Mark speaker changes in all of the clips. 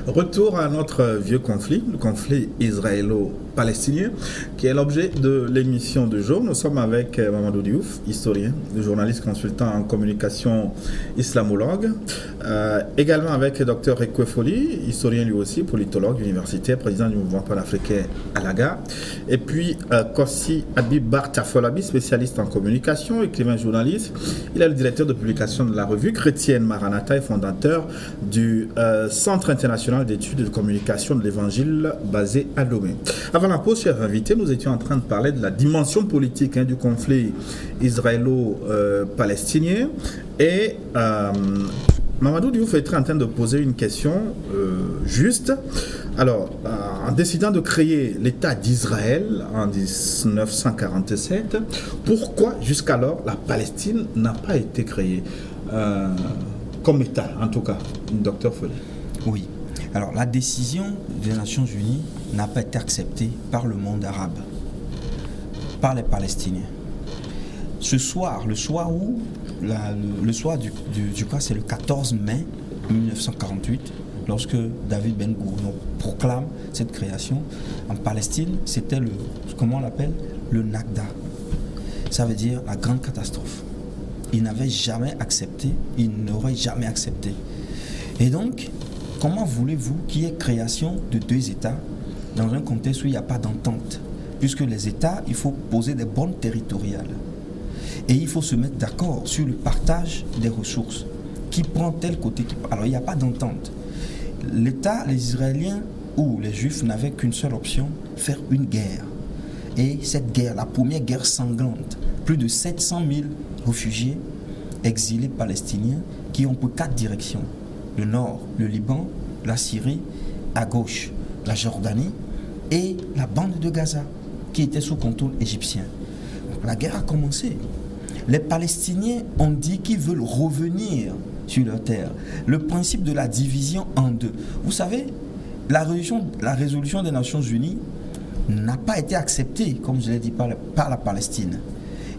Speaker 1: Retour à notre vieux conflit, le conflit israélo-palestinien, qui est l'objet de l'émission du jour. Nous sommes avec Mamadou Diouf, historien, journaliste consultant en communication islamologue. Également avec Dr Ekwe Foli, historien lui aussi, politologue universitaire, président du mouvement panafricain Alaga. Et puis Kossi Habib Bartafolabi, spécialiste en communication, écrivain journaliste. Il est le directeur de publication de la revue chrétienne Maranatha et fondateur du Centre international d'études de communication de l'évangile basé à Lomé. Avant la pause, chers invités, nous étions en train de parler de la dimension politique du conflit israélo-palestinien et Mamadou Diouf est en train de poser une question juste. Alors, en décidant de créer l'État d'Israël en 1947, pourquoi jusqu'alors la Palestine n'a pas été créée comme État, en tout cas, Dr Follet?
Speaker 2: Oui. Alors, la décision des Nations Unies n'a pas été acceptée par le monde arabe, par les Palestiniens. Ce soir, le soir du cas, c'est le 14 mai 1948, lorsque David Ben Gourion proclame cette création en Palestine, c'était comment on l'appelle, le Nakda. Ça veut dire la grande catastrophe. Il n'avait jamais accepté, il n'aurait jamais accepté. Et donc, comment voulez-vous qu'il y ait création de deux États dans un contexte où il n'y a pas d'entente? Puisque les États, il faut poser des bornes territoriales. Et il faut se mettre d'accord sur le partage des ressources. Qui prend tel côté? Alors, il n'y a pas d'entente. L'État, les Israéliens ou les Juifs n'avaient qu'une seule option, faire une guerre. Et cette guerre, la première guerre sanglante, plus de 700 000 réfugiés, exilés palestiniens, qui ont pour 4 directions. Le nord, le Liban, la Syrie, à gauche, la Jordanie et la bande de Gaza, qui était sous contrôle égyptien. Donc, la guerre a commencé. Les Palestiniens ont dit qu'ils veulent revenir sur leur terre. Le principe de la division en deux. Vous savez, la résolution des Nations Unies n'a pas été acceptée, comme je l'ai dit, par la Palestine.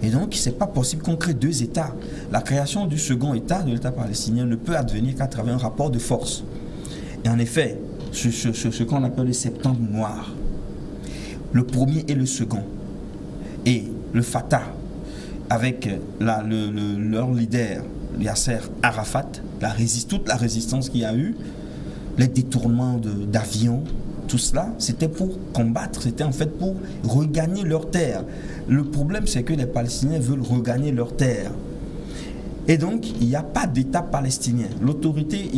Speaker 2: Et donc, ce n'est pas possible qu'on crée deux États. La création du second État, de l'État palestinien, ne peut advenir qu'à travers un rapport de force. Et en effet, ce qu'on appelle le septembre noir, le premier et le second, et le Fatah, avec leur leader, Yasser Arafat, toute la résistance qu'il y a eu, les détournements d'avions, tout cela, c'était pour combattre, c'était en fait pour regagner leur terre. Le problème, c'est que les Palestiniens veulent regagner leur terre. Et donc, il n'y a pas d'État palestinien. L'autorité,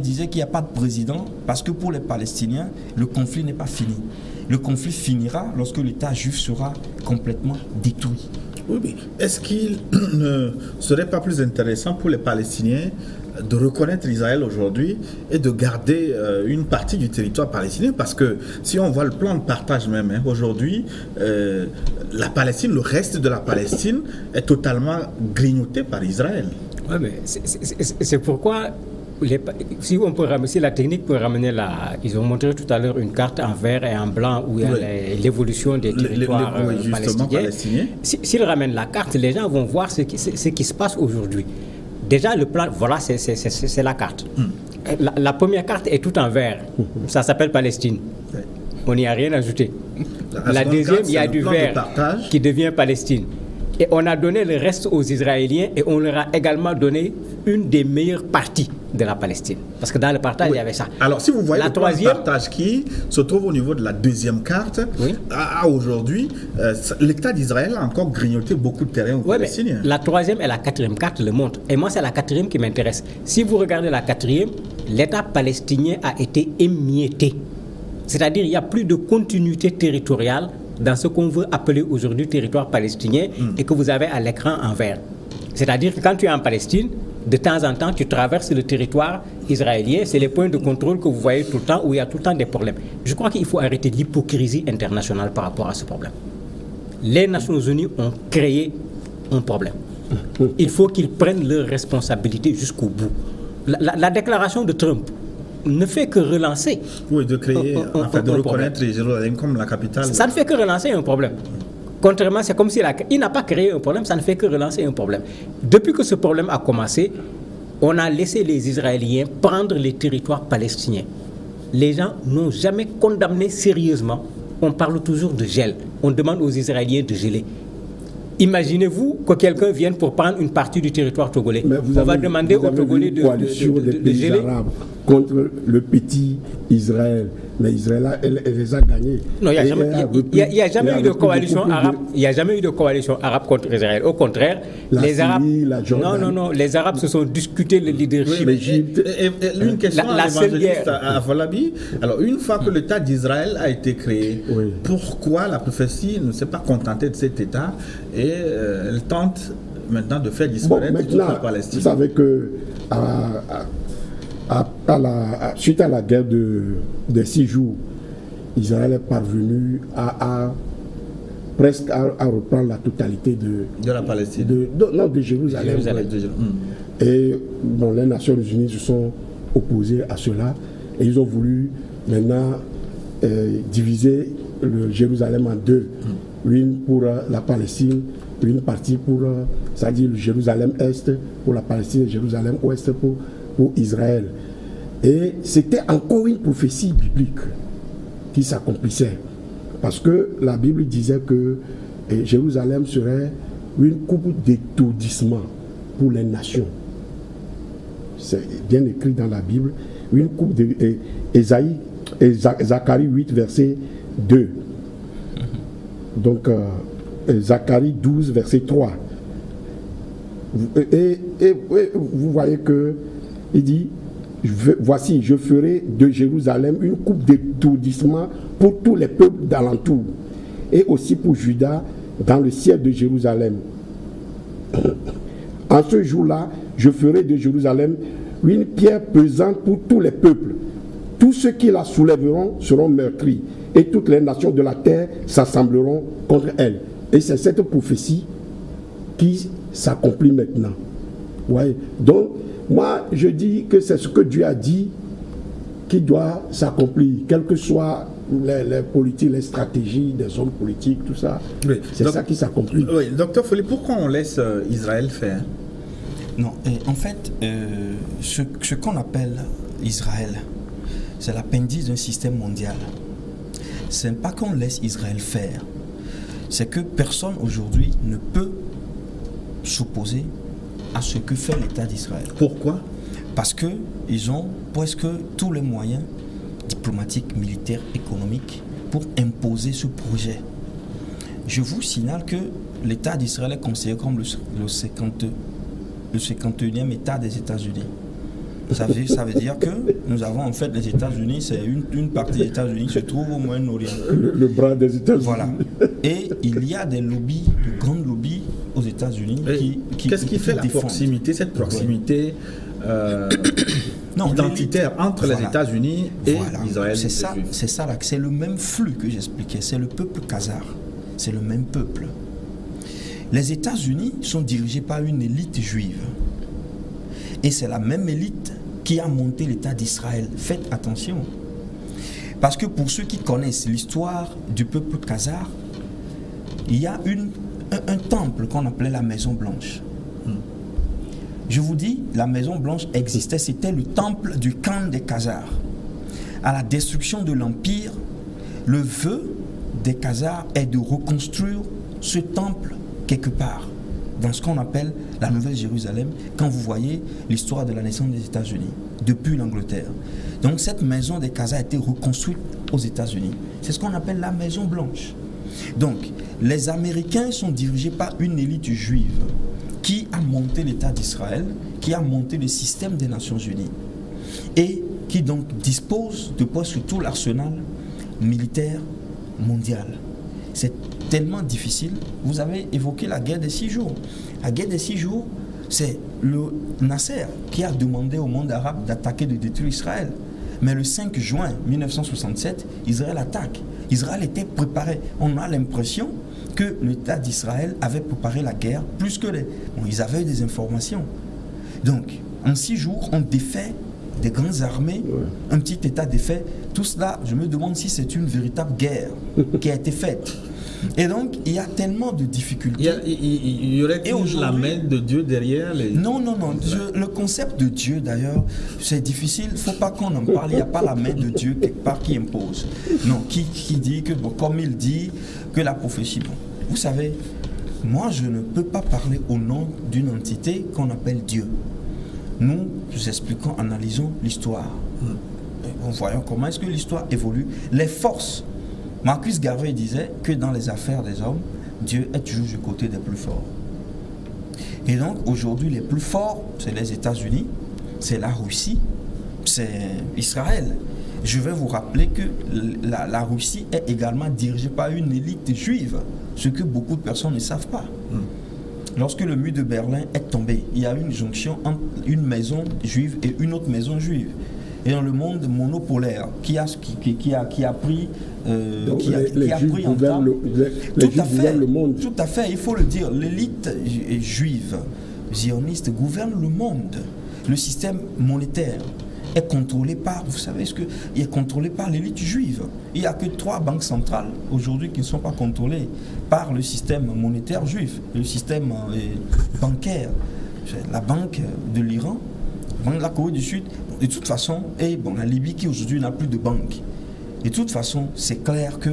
Speaker 2: disait qu'il n'y a pas de président, parce que pour les Palestiniens, le conflit n'est pas fini. Le conflit finira lorsque l'État juif sera complètement détruit.
Speaker 1: Oui, mais est-ce qu'il ne serait pas plus intéressant pour les Palestiniens de reconnaître Israël aujourd'hui et de garder une partie du territoire palestinien? Parce que si on voit le plan de partage même, aujourd'hui, la Palestine, le reste de la Palestine est totalement grignoté par Israël.
Speaker 3: Oui, mais c'est pourquoi, si la technique peut ramener ils ont montré tout à l'heure une carte en vert et en blanc où il y a l'évolution des territoires palestiniens. S'ils ramènent la carte, les gens vont voir ce qui se passe aujourd'hui. Déjà, le plan, voilà, c'est la carte. La première carte est tout en vert. Ça s'appelle Palestine. On n'y a rien ajouté. La deuxième, il y a du vert qui devient Palestine. Et on a donné le reste aux Israéliens et on leur a également donné une des meilleures parties de la Palestine. Parce que dans le partage, il y avait ça.
Speaker 1: Alors, si vous voyez le plan de partage qui se trouve au niveau de la deuxième carte, à aujourd'hui, l'État d'Israël a encore grignoté beaucoup de terrain aux Palestiniens.
Speaker 3: La troisième et la quatrième carte le montrent. Et moi, c'est la quatrième qui m'intéresse. Si vous regardez la quatrième, l'État palestinien a été émietté. C'est-à-dire qu'il n'y a plus de continuité territoriale dans ce qu'on veut appeler aujourd'hui territoire palestinien et que vous avez à l'écran en vert. C'est-à-dire que quand tu es en Palestine, de temps en temps, tu traverses le territoire israélien. C'est les points de contrôle que vous voyez tout le temps où il y a tout le temps des problèmes. Je crois qu'il faut arrêter l'hypocrisie internationale par rapport à ce problème. Les Nations Unies ont créé un problème. Il faut qu'ils prennent leurs responsabilités jusqu'au bout. La déclaration de Trump ne fait que relancer.
Speaker 1: Oui, de créer, de reconnaître Jérusalem comme la capitale.
Speaker 3: Ça ne fait que relancer un problème. Contrairement, c'est comme s'il n'a pas créé un problème, ça ne fait que relancer un problème. Depuis que ce problème a commencé, on a laissé les Israéliens prendre les territoires palestiniens. les gens n'ont jamais condamné sérieusement. On parle toujours de gel. On demande aux Israéliens de geler. Imaginez-vous que quelqu'un vienne pour prendre une partie du territoire togolais. On va demander aux Togolais de geler.
Speaker 4: Arabes contre le petit Israël. Mais Israël, elle les a gagnés.
Speaker 3: Non, il n'y a jamais eu de coalition arabe. Il n'y a jamais eu de coalition arabe contre Israël. Au contraire, les Arabes. Non. Les Arabes se sont discutés le leadership.
Speaker 1: Une question à l'évangéliste Afolabi. Alors, une fois que l'État d'Israël a été créé, pourquoi la prophétie ne s'est pas contentée de cet État et elle tente maintenant de faire disparaître toute la Palestine?
Speaker 4: Vous savez que suite à la guerre des 6 jours, Israël est parvenu presque à reprendre la totalité
Speaker 1: de la Palestine.
Speaker 4: De Jérusalem. Et les Nations Unies se sont opposées à cela et ils ont voulu maintenant diviser le Jérusalem en deux. Une pour la Palestine, une partie pour, c'est-à-dire le Jérusalem Est pour la Palestine et Jérusalem Ouest pour Israël. Et c'était encore une prophétie biblique qui s'accomplissait. Parce que la Bible disait que Jérusalem serait une coupe d'étourdissement pour les nations. C'est bien écrit dans la Bible. Une coupe Zacharie 8, verset 2. Donc, Zacharie 12, verset 3. Et vous voyez que il dit, voici, je ferai de Jérusalem une coupe d'étourdissement pour tous les peuples d'alentour, et aussi pour Juda dans le ciel de Jérusalem. En ce jour-là, je ferai de Jérusalem une pierre pesante pour tous les peuples. Tous ceux qui la soulèveront seront meurtris, et toutes les nations de la terre s'assembleront contre elle. Et c'est cette prophétie qui s'accomplit maintenant. Ouais. Donc, moi, je dis que c'est ce que Dieu a dit qui doit s'accomplir, quelles que soient les politiques, les stratégies des hommes politiques, tout ça. Oui. C'est ça qui s'accomplit.
Speaker 1: Oui, docteur Foley, pourquoi on laisse Israël faire?
Speaker 2: Non, en fait, ce qu'on appelle Israël, c'est l'appendice d'un système mondial. Ce n'est pas qu'on laisse Israël faire, c'est que personne aujourd'hui ne peut s'opposer à ce que fait l'État d'Israël.
Speaker 1: Pourquoi?
Speaker 2: Parce qu'ils ont presque tous les moyens diplomatiques, militaires, économiques pour imposer ce projet. Je vous signale que l'État d'Israël est considéré comme le 51e État des États-Unis. Ça veut dire que nous avons en fait les États-Unis, c'est une partie des États-Unis qui se trouve au Moyen-Orient.
Speaker 4: Le bras des États-Unis.
Speaker 2: Voilà. Et il y a des lobbies, de grandes lobbies aux États-Unis qui
Speaker 1: qu'est-ce qui fait la proximité, cette proximité identitaire entre les États-Unis et Israël?
Speaker 2: C'est ça là, c'est le même flux que j'expliquais, c'est le peuple khazar, c'est le même peuple. Les États-Unis sont dirigés par une élite juive. Et c'est la même élite qui a monté l'État d'Israël. Faites attention. Parce que pour ceux qui connaissent l'histoire du peuple khazar, il y a un temple qu'on appelait la Maison Blanche. Je vous dis, la Maison Blanche existait, c'était le temple du Khan des Khazars. À la destruction de l'Empire, le vœu des Khazars est de reconstruire ce temple quelque part, dans ce qu'on appelle la Nouvelle-Jérusalem, quand vous voyez l'histoire de la naissance des États-Unis, depuis l'Angleterre. Donc cette maison des Khazars a été reconstruite aux États-Unis. C'est ce qu'on appelle la Maison Blanche. Donc, les Américains sont dirigés par une élite juive qui a monté l'État d'Israël, qui a monté le système des Nations Unies et qui donc dispose de presque tout l'arsenal militaire mondial. C'est tellement difficile. Vous avez évoqué la guerre des 6 jours. La guerre des 6 jours, c'est le Nasser qui a demandé au monde arabe d'attaquer, de détruire Israël. Mais le 5 juin 1967, Israël attaque. Israël était préparé. On a l'impression que l'État d'Israël avait préparé la guerre plus que les... Bon, ils avaient eu des informations. Donc, en 6 jours, on défait des grandes armées, un petit État défait. Tout cela, je me demande si c'est une véritable guerre qui a été faite. Et donc, il y a tellement de difficultés.
Speaker 1: Il y aurait toujours la main de Dieu derrière les...
Speaker 2: Non. Le concept de Dieu, d'ailleurs, c'est difficile. Il ne faut pas qu'on en parle. Il n'y a pas la main de Dieu quelque part qui impose. Non, qui dit que, bon, comme il dit, que la prophétie... Bon, vous savez, moi, je ne peux pas parler au nom d'une entité qu'on appelle Dieu. Nous expliquons, analysons l'histoire. Voyons comment est-ce que l'histoire évolue. Les forces. Marcus Garvey disait que dans les affaires des hommes, Dieu est toujours du côté des plus forts. Et donc aujourd'hui, les plus forts, c'est les États-Unis, c'est la Russie, c'est Israël. Je vais vous rappeler que la Russie est également dirigée par une élite juive, ce que beaucoup de personnes ne savent pas. Lorsque le mur de Berlin est tombé, il y a une jonction entre une maison juive et une autre maison juive. Et dans le monde monopolaire qui a pris en temps,
Speaker 4: le monde.
Speaker 2: Tout à fait, il faut le dire, l'élite juive zioniste gouverne le monde. Le système monétaire est contrôlé par, vous savez ce que, il est contrôlé par l'élite juive. Il n'y a que 3 banques centrales aujourd'hui qui ne sont pas contrôlées par le système monétaire juif, le système bancaire, la banque de l'Iran, la Corée du Sud. De toute façon, et bon, la Libye qui aujourd'hui n'a plus de banque. De toute façon, c'est clair que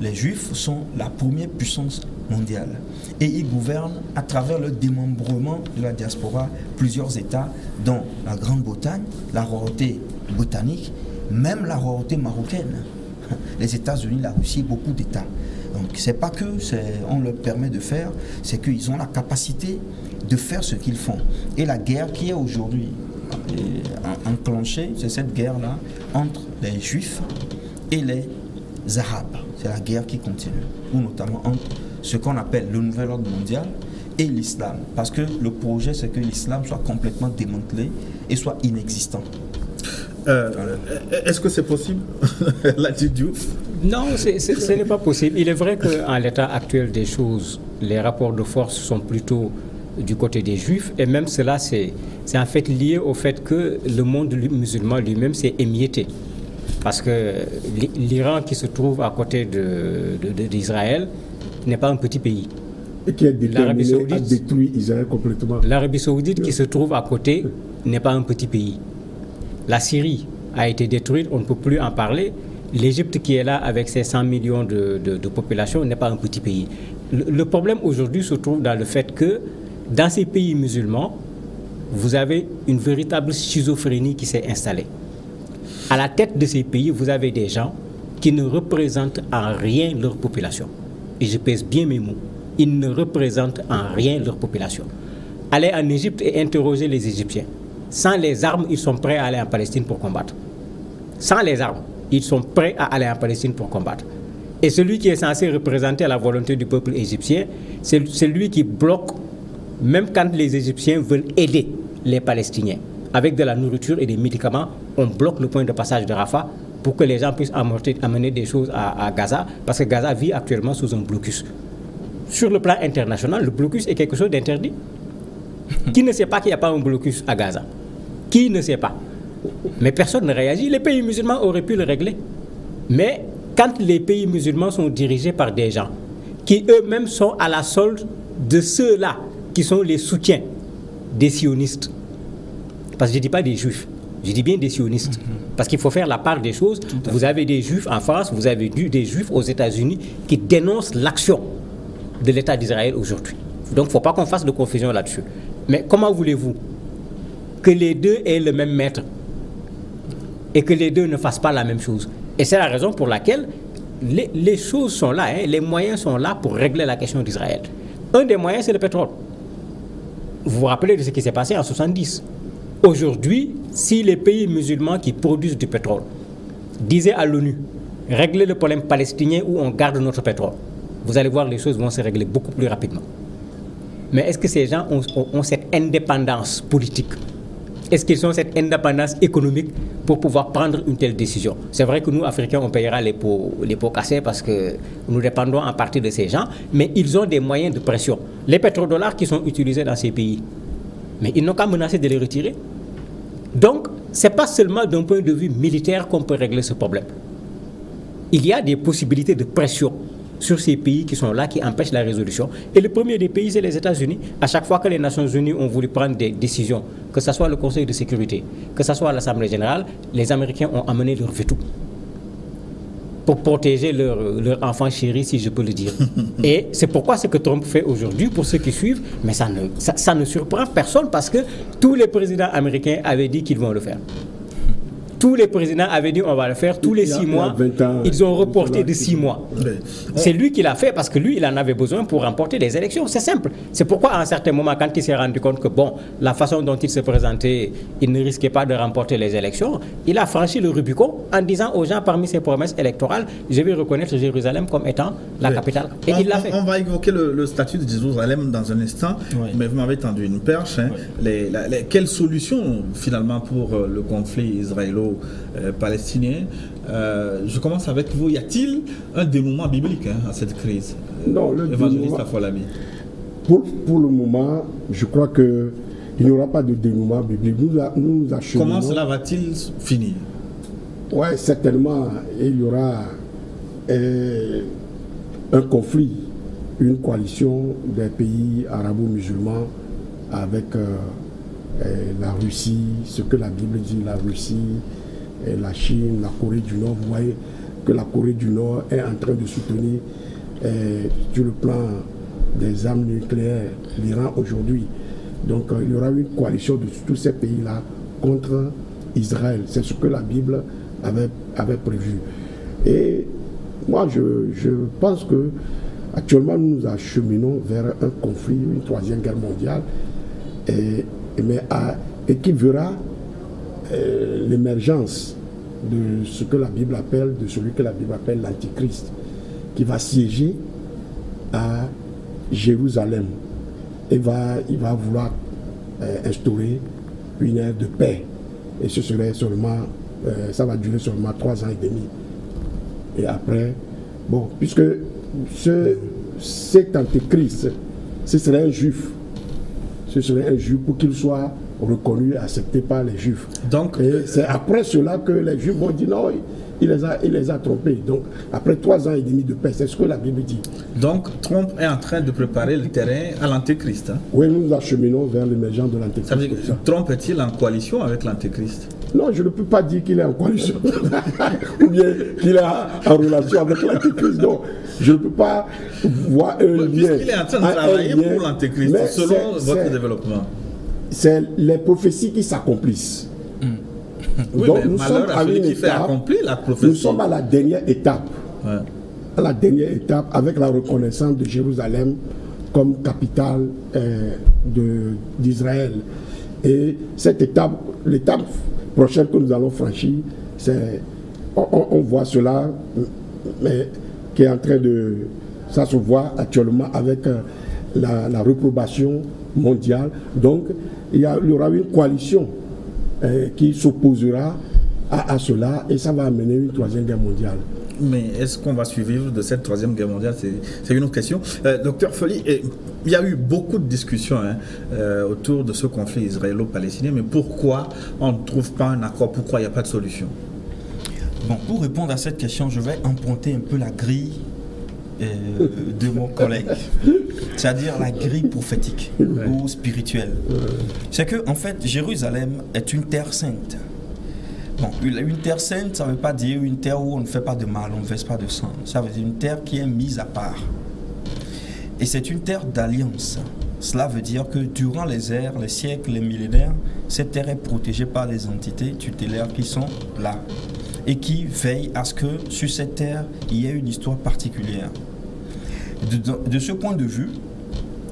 Speaker 2: les Juifs sont la première puissance mondiale. Et ils gouvernent à travers le démembrement de la diaspora plusieurs États, dont la Grande-Bretagne, la royauté britannique, même la royauté marocaine. Les États-Unis, la Russie, beaucoup d'États. Donc, c'est pas que on leur permet de faire, c'est qu'ils ont la capacité de faire ce qu'ils font. Et la guerre qui est aujourd'hui enclenchée, c'est cette guerre-là entre les Juifs et les Arabes. C'est la guerre qui continue, ou notamment entre ce qu'on appelle le nouvel ordre mondial et l'islam. Parce que le projet, c'est que l'islam soit complètement démantelé et soit inexistant.
Speaker 1: Est-ce que c'est possible, la Diouf?
Speaker 3: Non, ce n'est pas possible. Il est vrai qu'en l'état actuel des choses, les rapports de force sont plutôt du côté des Juifs, et même cela, c'est en fait lié au fait que le monde musulman lui-même s'est émietté. Parce que l'Iran, qui se trouve à côté d'Israël, n'est pas un petit pays.
Speaker 4: Et qui est déterminé à détruire Israël complètement.
Speaker 3: L'Arabie Saoudite, qui se trouve à côté, n'est pas un petit pays. La Syrie a été détruite, on ne peut plus en parler. L'Égypte, qui est là avec ses 100 millions de population, n'est pas un petit pays. Le problème aujourd'hui se trouve dans le fait que dans ces pays musulmans, vous avez une véritable schizophrénie qui s'est installée. À la tête de ces pays, vous avez des gens qui ne représentent en rien leur population. Et je pèse bien mes mots. Ils ne représentent en rien leur population. Allez en Égypte et interrogez les Égyptiens. Sans les armes, ils sont prêts à aller en Palestine pour combattre. Sans les armes, ils sont prêts à aller en Palestine pour combattre. Et celui qui est censé représenter la volonté du peuple égyptien, c'est celui qui bloque, même quand les Égyptiens veulent aider les Palestiniens. Avec de la nourriture et des médicaments, on bloque le point de passage de Rafah pour que les gens puissent amener des choses à Gaza, parce que Gaza vit actuellement sous un blocus. Sur le plan international, le blocus est quelque chose d'interdit. Qui ne sait pas qu'il n'y a pas un blocus à Gaza? Qui ne sait pas? Mais personne ne réagit. Les pays musulmans auraient pu le régler. Mais quand les pays musulmans sont dirigés par des gens qui eux-mêmes sont à la solde de ceux-là qui sont les soutiens des sionistes, parce que je ne dis pas des juifs, je dis bien des sionistes, parce qu'il faut faire la part des choses. Vous avez des juifs en France, vous avez des juifs aux États-Unis qui dénoncent l'action de l'État d'Israël aujourd'hui. Donc il ne faut pas qu'on fasse de confusion là-dessus. Mais comment voulez-vous que les deux aient le même maître et que les deux ne fassent pas la même chose? Et c'est la raison pour laquelle les choses sont là, hein, les moyens sont là pour régler la question d'Israël. Un des moyens, c'est le pétrole. Vous vous rappelez de ce qui s'est passé en 1970. Aujourd'hui, si les pays musulmans qui produisent du pétrole disaient à l'ONU, régler le problème palestinien où on garde notre pétrole, vous allez voir, les choses vont se régler beaucoup plus rapidement. Mais est-ce que ces gens ont cette indépendance politique? Est-ce qu'ils ont cette indépendance économique pour pouvoir prendre une telle décision? C'est vrai que nous, Africains, on payera les pots cassés parce que nous dépendons en partie de ces gens, mais ils ont des moyens de pression. Les pétrodollars qui sont utilisés dans ces pays, mais ils n'ont qu'à menacer de les retirer. Donc, ce n'est pas seulement d'un point de vue militaire qu'on peut régler ce problème. Il y a des possibilités de pression sur ces pays qui sont là, qui empêchent la résolution. Et le premier des pays, c'est les États-Unis. À chaque fois que les Nations Unies ont voulu prendre des décisions, que ce soit le Conseil de sécurité, que ce soit l'Assemblée générale, les Américains ont amené leur veto pour protéger leur enfant chéri, si je peux le dire. Et c'est pourquoi ce que Trump fait aujourd'hui, pour ceux qui suivent, mais ça ne surprend personne parce que tous les présidents américains avaient dit qu'ils vont le faire. Tous les présidents avaient dit on va le faire tous les 6 mois. Ils ont reporté de 6 mois. C'est lui qui l'a fait parce que lui, il en avait besoin pour remporter les élections. C'est simple. C'est pourquoi à un certain moment, quand il s'est rendu compte que la façon dont il se présentait, il ne risquait pas de remporter les élections, il a franchi le Rubicon en disant aux gens parmi ses promesses électorales, je vais reconnaître Jérusalem comme étant la capitale. Et il l'a fait.
Speaker 1: On va évoquer le statut de Jérusalem dans un instant, mais vous m'avez tendu une perche. Quelle solution finalement pour le conflit israélo-palestinien? Je commence avec vous. Y a-t-il un dénouement biblique à cette crise?
Speaker 4: Non, le
Speaker 1: Évangéliste Afolabi.
Speaker 4: Pour le moment, je crois qu'il n'y aura pas de dénouement biblique. Nous acheminons.
Speaker 1: Comment cela va-t-il finir?
Speaker 4: Oui, certainement, il y aura un conflit, une coalition des pays arabo-musulmans avec la Russie, ce que la Bible dit, la Russie, la Chine, la Corée du Nord. Vous voyez que la Corée du Nord est en train de soutenir sur le plan des armes nucléaires l'Iran aujourd'hui. Donc il y aura une coalition de tous ces pays-là contre Israël. C'est ce que la Bible avait prévu. Et moi, je pense que actuellement nous nous acheminons vers un conflit, une troisième guerre mondiale, et qui verra l'émergence de ce que la Bible appelle, de celui que la Bible appelle l'Antichrist, qui va siéger à Jérusalem et il va vouloir instaurer une ère de paix. Et ce serait seulement, ça va durer seulement 3 ans et demi. Et après, puisque cet Antéchrist, ce serait un juif. Ce serait un juif pour qu'il soit reconnu et accepté par les juifs. Donc, et c'est après cela que les juifs vont dire non, il les a trompés. Donc, après 3 ans et demi de paix, c'est ce que la Bible dit.
Speaker 1: Donc, Trump est en train de préparer le terrain à l'Antéchrist.
Speaker 4: Oui, nous nous acheminons vers l'émergence de l'Antéchrist.
Speaker 1: Ça veut dire que Trump est-il en coalition avec l'Antéchrist?
Speaker 4: Non, je ne peux pas dire qu'il est en coalition ou bien qu'il est en relation avec l'Antéchrist. Non, je ne peux pas voir un lien.
Speaker 1: Puisqu'il est en train de travailler pour l'Antéchrist, selon votre développement. C'est
Speaker 4: les prophéties qui s'accomplissent.
Speaker 1: Oui, donc, nous sommes à une étape,
Speaker 4: nous sommes à la dernière étape. Ouais. À la dernière étape avec la reconnaissance de Jérusalem comme capitale d'Israël. Et cette étape, l'étape prochaine que nous allons franchir, c'est, on voit cela, mais qui est en train de, ça se voit actuellement avec la réprobation mondiale. Donc, il y aura une coalition qui s'opposera à cela et ça va amener une troisième guerre mondiale.
Speaker 1: Mais est-ce qu'on va survivre de cette troisième guerre mondiale? C'est une autre question. Docteur Folly, il y a eu beaucoup de discussions autour de ce conflit israélo-palestinien, mais pourquoi on ne trouve pas un accord? Pourquoi il n'y a pas de solution?
Speaker 2: Bon, pour répondre à cette question, je vais emprunter un peu la grille de mon collègue, c'est-à-dire la grille prophétique ou spirituelle. C'est que, en fait, Jérusalem est une terre sainte. Bon, une terre sainte, ça ne veut pas dire une terre où on ne fait pas de mal, on ne verse pas de sang. Ça veut dire une terre qui est mise à part. Et c'est une terre d'alliance. Cela veut dire que durant les ères, les siècles, les millénaires, cette terre est protégée par les entités tutélaires qui sont là et qui veillent à ce que sur cette terre, il y ait une histoire particulière. De ce point de vue,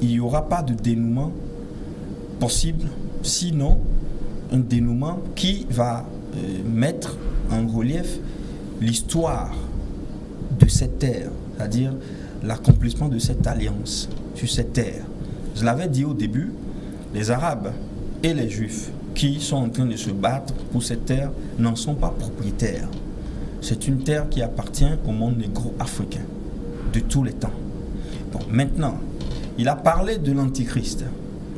Speaker 2: il n'y aura pas de dénouement possible, sinon un dénouement qui va mettre en relief l'histoire de cette terre, c'est-à-dire l'accomplissement de cette alliance sur cette terre. Je l'avais dit au début, les Arabes et les Juifs qui sont en train de se battre pour cette terre n'en sont pas propriétaires. C'est une terre qui appartient au monde négro-africain de tous les temps. Bon, maintenant, il a parlé de l'Antichrist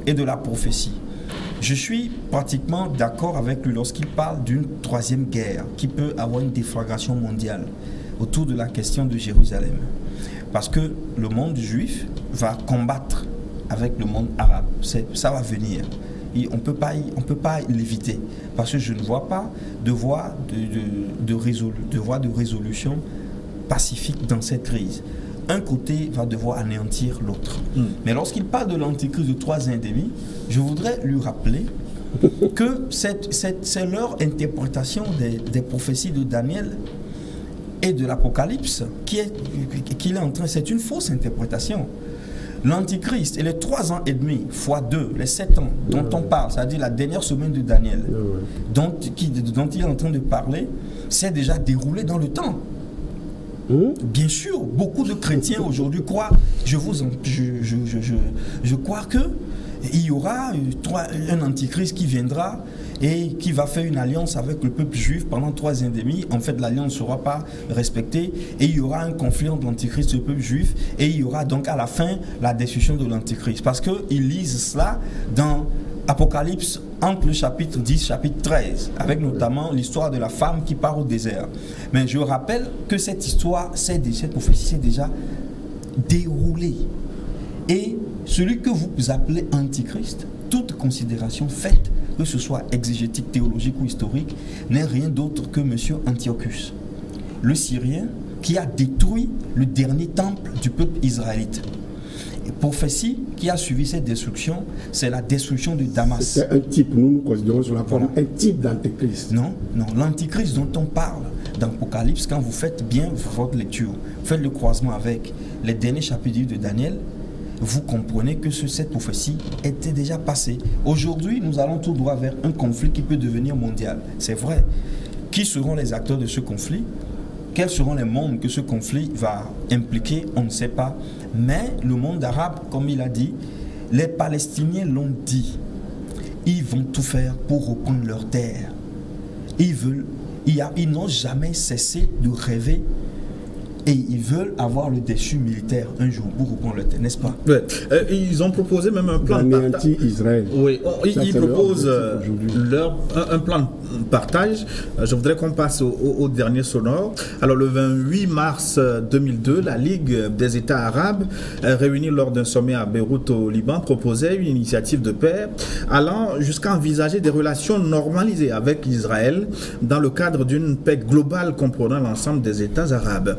Speaker 2: et de la prophétie. Je suis pratiquement d'accord avec lui lorsqu'il parle d'une troisième guerre qui peut avoir une déflagration mondiale. autour de la question de Jérusalem. Parce que le monde juif va combattre avec le monde arabe. Ça va venir. Et on ne peut pas l'éviter. Parce que je ne vois pas de voie de résolution pacifique dans cette crise. Un côté va devoir anéantir l'autre. Mais lorsqu'il parle de l'antéchrist de 3 ans et demi, je voudrais lui rappeler que c'est leur interprétation des prophéties de Daniel et de l'Apocalypse qu'il est en train. C'est une fausse interprétation. L'Antichrist et les 3 ans et demi fois 2, les 7 ans dont on parle, c'est-à-dire la dernière semaine de Daniel, dont il est en train de parler, s'est déjà déroulé dans le temps. Bien sûr, beaucoup de chrétiens aujourd'hui croient, je crois que il y aura un antichrist qui viendra et qui va faire une alliance avec le peuple juif pendant 3 ans et demi. En fait, l'alliance ne sera pas respectée et il y aura un conflit entre l'antichrist et le peuple juif et il y aura donc à la fin la destruction de l'antichrist. Parce qu'ils lisent cela dans Apocalypse entre le chapitre 10 et le chapitre 13, avec notamment l'histoire de la femme qui part au désert. Mais je rappelle que cette histoire, cette prophétie s'est déjà déroulée. Et celui que vous appelez antichrist, toute considération faite, que ce soit exégétique, théologique ou historique, n'est rien d'autre que M. Antiochus, le Syrien qui a détruit le dernier temple du peuple israélite. Et prophétie qui a suivi cette destruction, c'est la destruction de Damas.
Speaker 4: C'est un type, nous considérons sur la forme, un type d'antéchrist.
Speaker 2: Non, l'antéchrist dont on parle dans l'Apocalypse, quand vous faites bien votre lecture, vous faites le croisement avec les derniers chapitres de Daniel, vous comprenez que cette prophétie était déjà passée. Aujourd'hui, nous allons tout droit vers un conflit qui peut devenir mondial. C'est vrai. Qui seront les acteurs de ce conflit? Quels seront les mondes que ce conflit va impliquer? On ne sait pas. Mais le monde arabe, comme il a dit, les Palestiniens l'ont dit. Ils vont tout faire pour reprendre leur terre. Ils n'ont jamais cessé de rêver. Et ils veulent avoir le déchu militaire un jour pour reprendre le terre, n'est-ce pas?
Speaker 1: Ouais. Ils ont proposé même un plan
Speaker 4: de partage. Israël.
Speaker 1: Oui, ils proposent un plan de partage. Je voudrais qu'on passe au dernier sonore. Alors, le 28 mars 2002, la Ligue des États arabes, réunie lors d'un sommet à Beyrouth au Liban, proposait une initiative de paix allant jusqu'à envisager des relations normalisées avec Israël dans le cadre d'une paix globale comprenant l'ensemble des États arabes.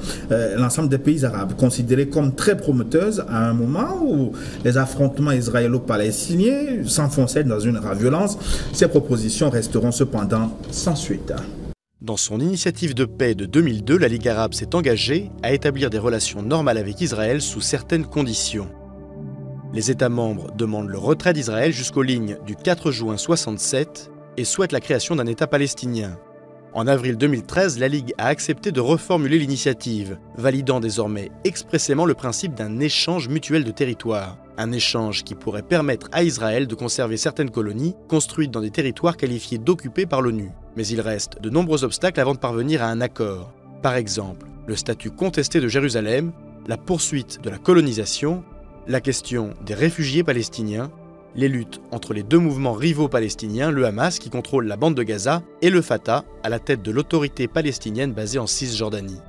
Speaker 1: L'ensemble des pays arabes, considérés comme très prometteuses à un moment où les affrontements israélo-palestiniens s'enfonçaient dans une rare violence. Ces propositions resteront cependant sans suite.
Speaker 5: Dans son initiative de paix de 2002, la Ligue arabe s'est engagée à établir des relations normales avec Israël sous certaines conditions. Les États membres demandent le retrait d'Israël jusqu'aux lignes du 4 juin 1967 et souhaitent la création d'un État palestinien. En avril 2013, la Ligue a accepté de reformuler l'initiative, validant désormais expressément le principe d'un échange mutuel de territoires. Un échange qui pourrait permettre à Israël de conserver certaines colonies construites dans des territoires qualifiés d'occupés par l'ONU. Mais il reste de nombreux obstacles avant de parvenir à un accord. Par exemple, le statut contesté de Jérusalem, la poursuite de la colonisation, la question des réfugiés palestiniens, les luttes entre les deux mouvements rivaux palestiniens, le Hamas qui contrôle la bande de Gaza et le Fatah à la tête de l'autorité palestinienne basée en Cisjordanie.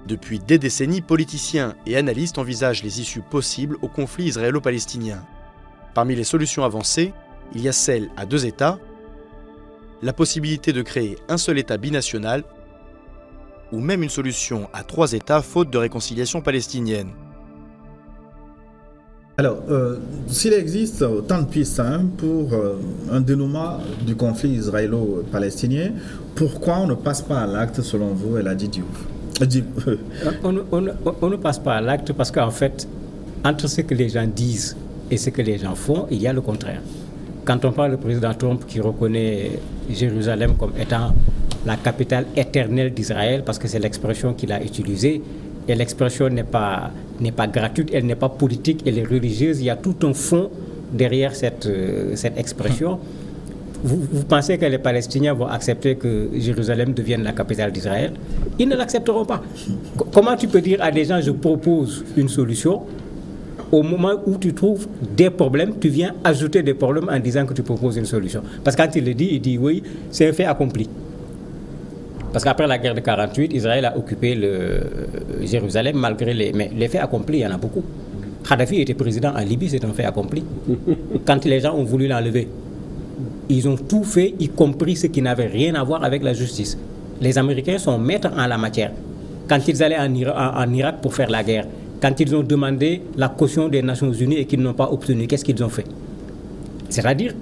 Speaker 5: Depuis des décennies, politiciens et analystes envisagent les issues possibles au conflit israélo-palestinien. Parmi les solutions avancées, il y a celle à 2 États, la possibilité de créer un seul État binational ou même une solution à 3 États faute de réconciliation palestinienne.
Speaker 1: Alors, s'il existe tant de pistes pour un dénouement du conflit israélo-palestinien, pourquoi on ne passe pas à l'acte selon vous, El Hadji Diouf?
Speaker 3: On ne passe pas à l'acte parce qu'en fait, entre ce que les gens disent et ce que les gens font, il y a le contraire. Quand on parle du président Trump qui reconnaît Jérusalem comme étant la capitale éternelle d'Israël, parce que c'est l'expression qu'il a utilisée, et l'expression n'est pas gratuite, elle n'est pas politique, elle est religieuse. Il y a tout un fond derrière cette expression. Vous pensez que les Palestiniens vont accepter que Jérusalem devienne la capitale d'Israël? Ils ne l'accepteront pas. Comment tu peux dire à des gens, je propose une solution, au moment où tu trouves des problèmes, tu viens ajouter des problèmes en disant que tu proposes une solution? Parce que quand il le dit, il dit oui, c'est un fait accompli. Parce qu'après la guerre de 48, Israël a occupé Jérusalem malgré mais les faits accomplis, il y en a beaucoup. Kadhafi était président en Libye, c'est un fait accompli. Quand les gens ont voulu l'enlever, ils ont tout fait, y compris ce qui n'avait rien à voir avec la justice. Les Américains sont maîtres en la matière. Quand ils allaient en Irak pour faire la guerre, quand ils ont demandé la caution des Nations Unies et qu'ils n'ont pas obtenu, qu'est-ce qu'ils ont fait? C'est-à-dire,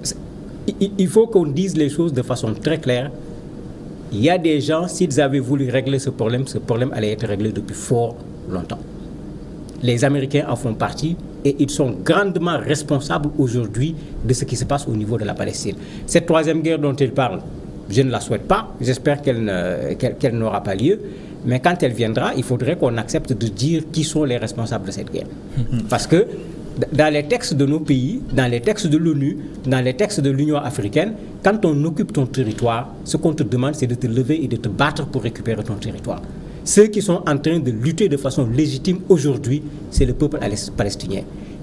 Speaker 3: il faut qu'on dise les choses de façon très claire. Il y a des gens, s'ils avaient voulu régler ce problème allait être réglé depuis fort longtemps. Les Américains en font partie et ils sont grandement responsables aujourd'hui de ce qui se passe au niveau de la Palestine. Cette troisième guerre dont ils parlent, je ne la souhaite pas, j'espère qu'elle n'aura pas lieu, mais quand elle viendra, il faudrait qu'on accepte de dire qui sont les responsables de cette guerre. Parce que dans les textes de nos pays, dans les textes de l'ONU, dans les textes de l'Union africaine, quand on occupe ton territoire, ce qu'on te demande, c'est de te lever et de te battre pour récupérer ton territoire. Ceux qui sont en train de lutter de façon légitime aujourd'hui, c'est le peuple palestinien.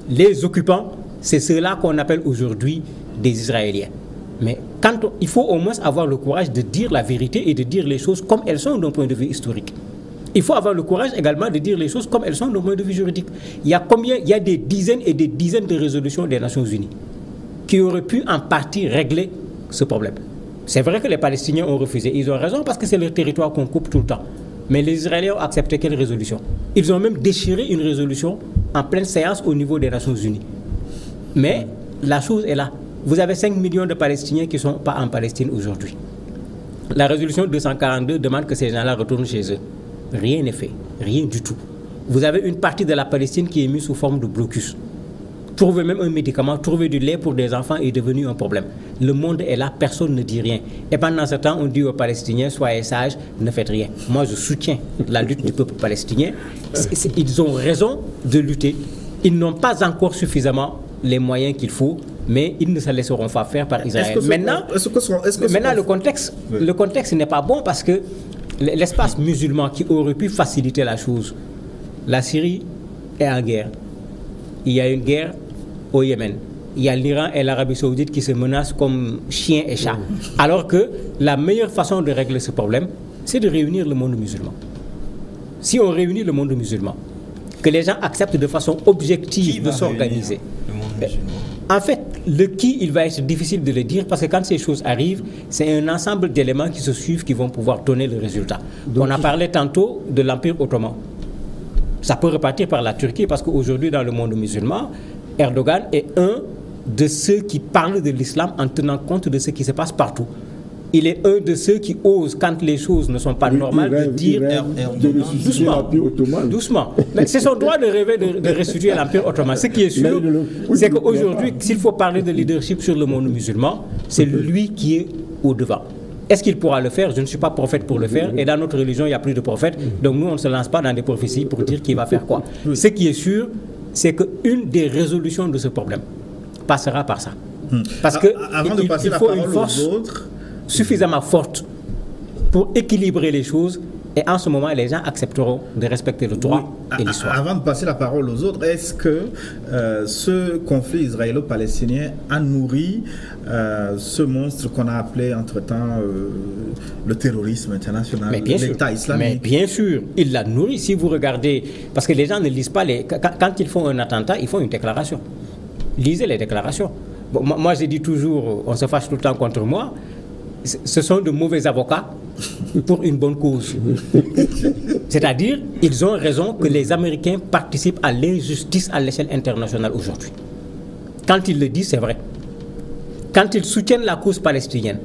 Speaker 3: Les occupants, c'est ceux-là qu'on appelle aujourd'hui des Israéliens. Mais il faut au moins avoir le courage de dire la vérité et de dire les choses comme elles sont d'un point de vue historique. Il faut avoir le courage également de dire les choses comme elles sont d'un point de vue juridique. Il y a des dizaines et des dizaines de résolutions des Nations Unies qui auraient pu en partie régler ce problème. C'est vrai que les Palestiniens ont refusé. Ils ont raison parce que c'est leur territoire qu'on coupe tout le temps. Mais les Israéliens ont accepté quelle résolution? Ils ont même déchiré une résolution en pleine séance au niveau des Nations Unies. Mais la chose est là. Vous avez 5 millions de Palestiniens qui ne sont pas en Palestine aujourd'hui. La résolution 242 demande que ces gens-là retournent chez eux. Rien n'est fait, rien du tout. Vous avez une partie de la Palestine qui est mise sous forme de blocus. Trouver même un médicament, trouver du lait pour des enfants est devenu un problème. Le monde est là, personne ne dit rien. Et pendant ce temps, on dit aux Palestiniens, soyez sages, ne faites rien. Moi, je soutiens la lutte du peuple palestinien. Ils ont raison de lutter. Ils n'ont pas encore suffisamment les moyens qu'il faut, mais ils ne se laisseront pas faire par Israël. Maintenant, le contexte n'est pas bon parce que l'espace musulman qui aurait pu faciliter la chose, la Syrie est en guerre. Il y a une guerre au Yémen. Il y a l'Iran et l'Arabie Saoudite qui se menacent comme chiens et chats. Alors que la meilleure façon de régler ce problème, c'est de réunir le monde musulman. Si on réunit le monde musulman, que les gens acceptent de façon objective de s'organiser. En fait, le qui, il va être difficile de le dire parce que quand ces choses arrivent, c'est un ensemble d'éléments qui se suivent qui vont pouvoir donner le résultat. On a parlé tantôt de l'Empire ottoman. Ça peut repartir par la Turquie parce qu'aujourd'hui, dans le monde musulman, Erdogan est un de ceux qui parlent de l'islam en tenant compte de ce qui se passe partout. Il est un de ceux qui osent, quand les choses ne sont pas normales, de dire doucement. Mais c'est son droit de rêver de restituer l'Empire ottoman. Ce qui est sûr, c'est qu'aujourd'hui, s'il faut parler de leadership sur le monde musulman, c'est lui qui est au-devant. Est-ce qu'il pourra le faire? Je ne suis pas prophète pour le faire. Et dans notre religion, il n'y a plus de prophètes. Donc nous, on ne se lance pas dans des prophéties pour dire qui va faire quoi. Ce qui est sûr, c'est qu'une des résolutions de ce problème passera par ça. Parce qu'il faut une force suffisamment forte pour équilibrer les choses. Et en ce moment, les gens accepteront de respecter le droit et l'histoire.
Speaker 1: Avant de passer la parole aux autres, est-ce que ce conflit israélo-palestinien a nourri ce monstre qu'on a appelé entre-temps le terrorisme international, l'État islamique?
Speaker 3: Mais bien sûr, il l'a nourri. Si vous regardez, parce que les gens ne lisent pas, quand ils font un attentat, ils font une déclaration. Lisez les déclarations. Bon, moi, je dis toujours, on se fâche tout le temps contre moi. Ce sont de mauvais avocats pour une bonne cause. C'est-à-dire, ils ont raison que les Américains participent à l'injustice à l'échelle internationale aujourd'hui. Quand ils le disent, c'est vrai. Quand ils soutiennent la cause palestinienne,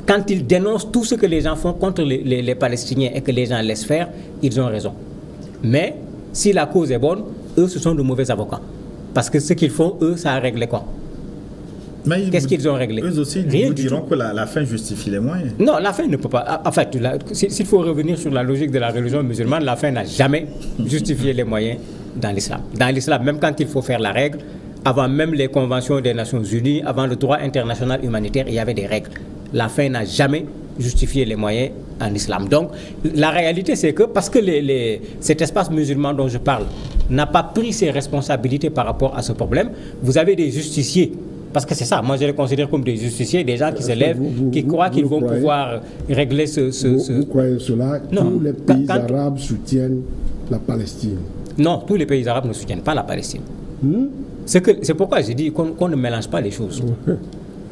Speaker 3: quand ils dénoncent tout ce que les gens font contre les Palestiniens et que les gens laissent faire, ils ont raison. Mais si la cause est bonne, eux, ce sont de mauvais avocats. Parce que ce qu'ils font, eux, ça a réglé quoi? Qu'est-ce qu'ils ont réglé?
Speaker 1: Eux aussi, nous diront que la fin justifie les moyens.
Speaker 3: Non, la fin ne peut pas. En fait, s'il faut revenir sur la logique de la religion musulmane, la fin n'a jamais justifié les moyens dans l'islam. Dans l'islam, même quand il faut faire la règle, avant même les conventions des Nations Unies, avant le droit international humanitaire, il y avait des règles. La fin n'a jamais justifié les moyens en islam. Donc, la réalité, c'est que parce que cet espace musulman dont je parle n'a pas pris ses responsabilités par rapport à ce problème, vous avez des justiciers Parce que c'est ça, moi je les considère comme des justiciers, des gens qui se lèvent, qui croient qu'ils vont pouvoir régler
Speaker 4: Vous croyez cela?
Speaker 3: Non.
Speaker 4: Tous les pays arabes soutiennent la Palestine.
Speaker 3: Non, tous les pays arabes ne soutiennent pas la Palestine. C'est pourquoi je dis qu'on ne mélange pas les choses.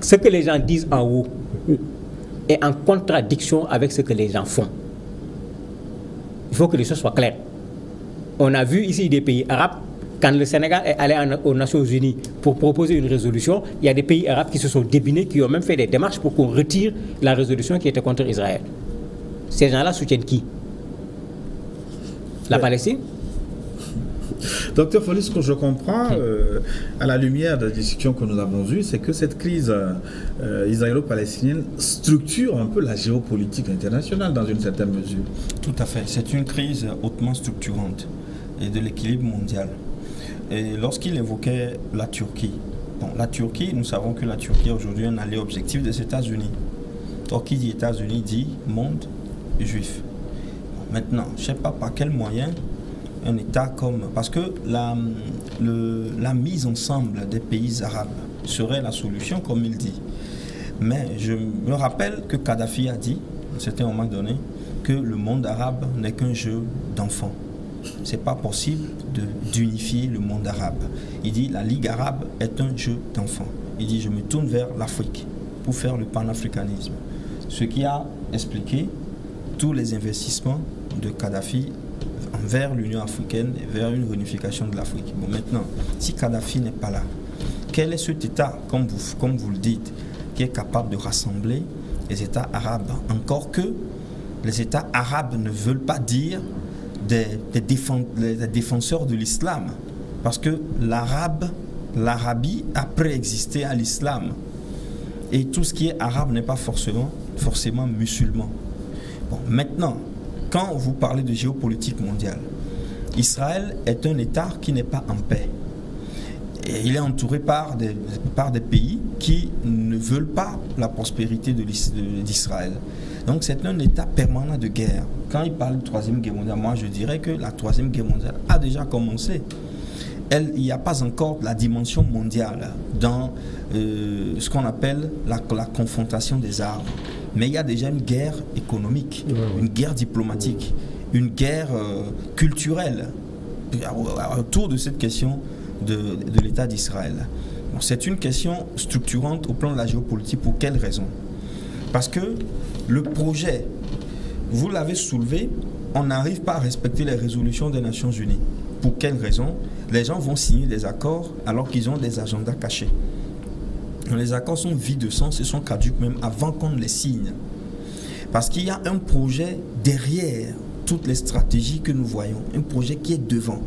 Speaker 3: Ce que les gens disent en haut est en contradiction avec ce que les gens font. Il faut que les choses soient claires. On a vu ici des pays arabes, quand le Sénégal est allé aux Nations Unies pour proposer une résolution, il y a des pays arabes qui se sont débinés, qui ont même fait des démarches pour qu'on retire la résolution qui était contre Israël. Ces gens-là soutiennent qui? La Palestine?
Speaker 1: Docteur Follis, ce que je comprends, à la lumière de la discussion que nous avons eue, c'est que cette crise israélo-palestinienne structure un peu la géopolitique internationale dans une certaine mesure.
Speaker 2: Tout à fait. C'est une crise hautement structurante et de l'équilibre mondial. Et lorsqu'il évoquait la Turquie, la Turquie, nous savons que la Turquie est aujourd'hui un allié objectif des États-Unis. Or, qui dit États-Unis dit monde juif. Maintenant, je ne sais pas par quel moyen un État comme... Parce que la mise ensemble des pays arabes serait la solution, comme il dit. Mais je me rappelle que Kadhafi a dit, à un certain moment donné, que le monde arabe n'est qu'un jeu d'enfants. Ce n'est pas possible d'unifier le monde arabe. Il dit la Ligue arabe est un jeu d'enfants. Il dit je me tourne vers l'Afrique pour faire le panafricanisme. Ce qui a expliqué tous les investissements de Kadhafi vers l'Union africaine et vers une réunification de l'Afrique. Bon, maintenant, si Kadhafi n'est pas là, quel est cet État, comme vous le dites, qui est capable de rassembler les États arabes? Encore que les États arabes ne veulent pas dire des défenseurs de l'islam, parce que l'Arabie a préexisté à l'islam. Et tout ce qui est arabe n'est pas forcément musulman. Bon, maintenant, quand vous parlez de géopolitique mondiale, Israël est un État qui n'est pas en paix. Et il est entouré par des pays qui ne veulent pas la prospérité d'Israël. Donc c'est un État permanent de guerre. Quand il parle de Troisième Guerre mondiale, moi je dirais que la Troisième Guerre mondiale a déjà commencé. Il n'y a pas encore la dimension mondiale dans ce qu'on appelle la confrontation des armes. Mais il y a déjà une guerre économique, une guerre diplomatique, une guerre culturelle autour de cette question de l'État d'Israël. Bon, c'est une question structurante au plan de la géopolitique. Pour quelle raison? Parce que le projet, vous l'avez soulevé, on n'arrive pas à respecter les résolutions des Nations Unies. Pour quelle raison? Les gens vont signer des accords alors qu'ils ont des agendas cachés. Les accords sont vides de sens et sont caducs même avant qu'on ne les signe. Parce qu'il y a un projet derrière toutes les stratégies que nous voyons, un projet qui est devant.